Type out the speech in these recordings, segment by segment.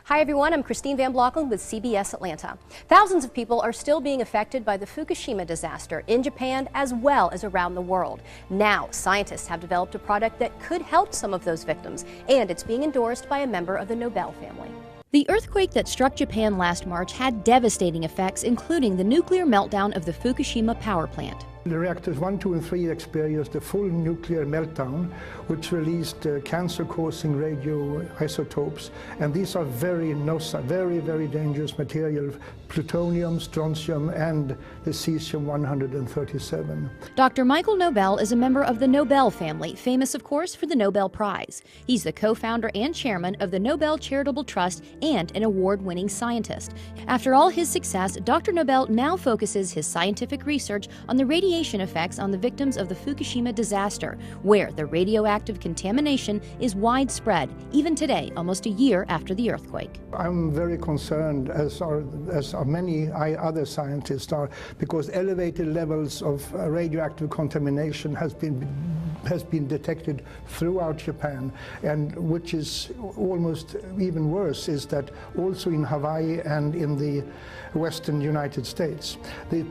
Hi everyone, I'm Christine Van Blocken with CBS Atlanta. Thousands of people are still being affected by the Fukushima disaster in Japan as well as around the world. Now, scientists have developed a product that could help some of those victims, and it's being endorsed by a member of the Nobel family. The earthquake that struck Japan last March had devastating effects, including the nuclear meltdown of the Fukushima power plant. The reactors 1, 2, and 3 experienced a full nuclear meltdown, which released cancer-causing radioisotopes, and these are very dangerous materials: plutonium, strontium, and the cesium-137. Dr. Michael Nobel is a member of the Nobel family, famous, of course, for the Nobel Prize. He's the co-founder and chairman of the Nobel Charitable Trust and an award-winning scientist. After all his success, Dr. Nobel now focuses his scientific research on the radiation effects on the victims of the Fukushima disaster, where the radioactive contamination is widespread, even today, almost a year after the earthquake. I'm very concerned, as are many other scientists are, because elevated levels of radioactive contamination has been detected throughout Japan, and which is almost even worse is that also in Hawaii and in the western United States,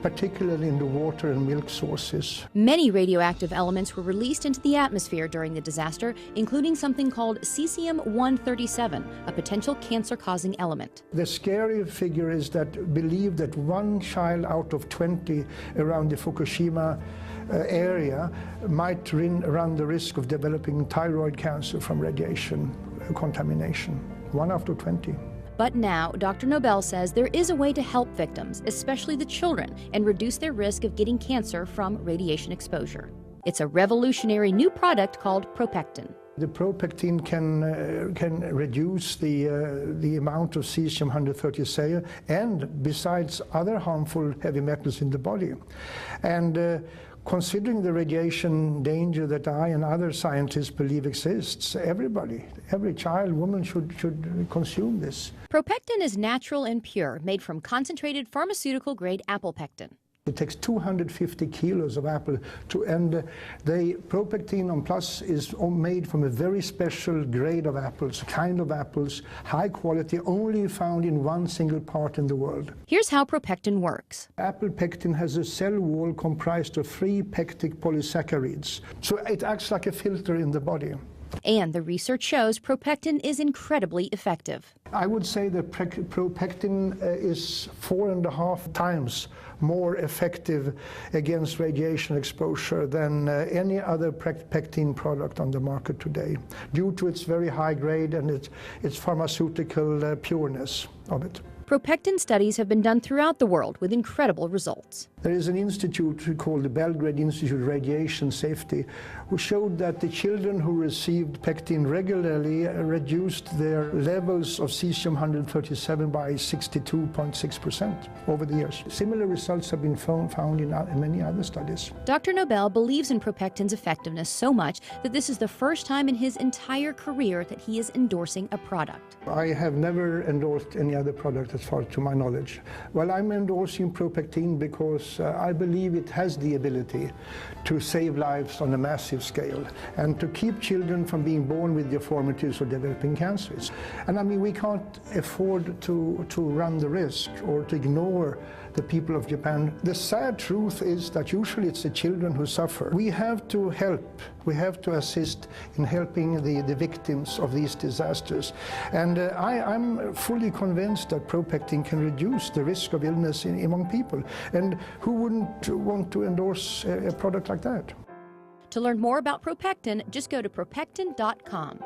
particularly in the water and milk sources. Many radioactive elements were released into the atmosphere during the disaster, including something called cesium-137, a potential cancer-causing element. The scary figure is that believe that 1 child out of 20 around the Fukushima area might run the risk of developing thyroid cancer from radiation contamination. 1 out of 20. But now, Dr. Nobel says there is a way to help victims, especially the children, and reduce their risk of getting cancer from radiation exposure. It's a revolutionary new product called Propectin. The Propectin can reduce the amount of cesium-137 and besides other harmful heavy metals in the body. And considering the radiation danger that I and other scientists believe exists, every child, woman should consume this. Propectin is natural and pure, made from concentrated pharmaceutical-grade apple pectin. It takes 250 kilos of apple and the Propectin on Plus is made from a very special grade of apples, kind of apples, high quality, only found in one single part in the world. Here's how Propectin works. Apple pectin has a cell wall comprised of 3 pectic polysaccharides, so it acts like a filter in the body. And the research shows Propectin is incredibly effective. I would say that Propectin is 4.5 times more effective against radiation exposure than any other pectin product on the market today, due to its very high grade and its pharmaceutical pureness of it. Propectin studies have been done throughout the world with incredible results. There is an institute called the Belgrade Institute of Radiation Safety, who showed that the children who received pectin regularly reduced their levels of cesium-137 by 62.6% over the years. Similar results have been found in many other studies. Dr. Nobel believes in Propectin's effectiveness so much that this is the first time in his entire career that he is endorsing a product. I have never endorsed any other product as far to my knowledge. Well, I'm endorsing Propectin because I believe it has the ability to save lives on a massive scale and to keep children from being born with deformities or developing cancers. And I mean, we can't afford to run the risk or to ignore the people of Japan. The sad truth is that usually it's the children who suffer. We have to help, we have to assist in helping the victims of these disasters. And I'm fully convinced that Propectin can reduce the risk of illness among people. And who wouldn't want to endorse a product like that? To learn more about Propectin, just go to propectin.com.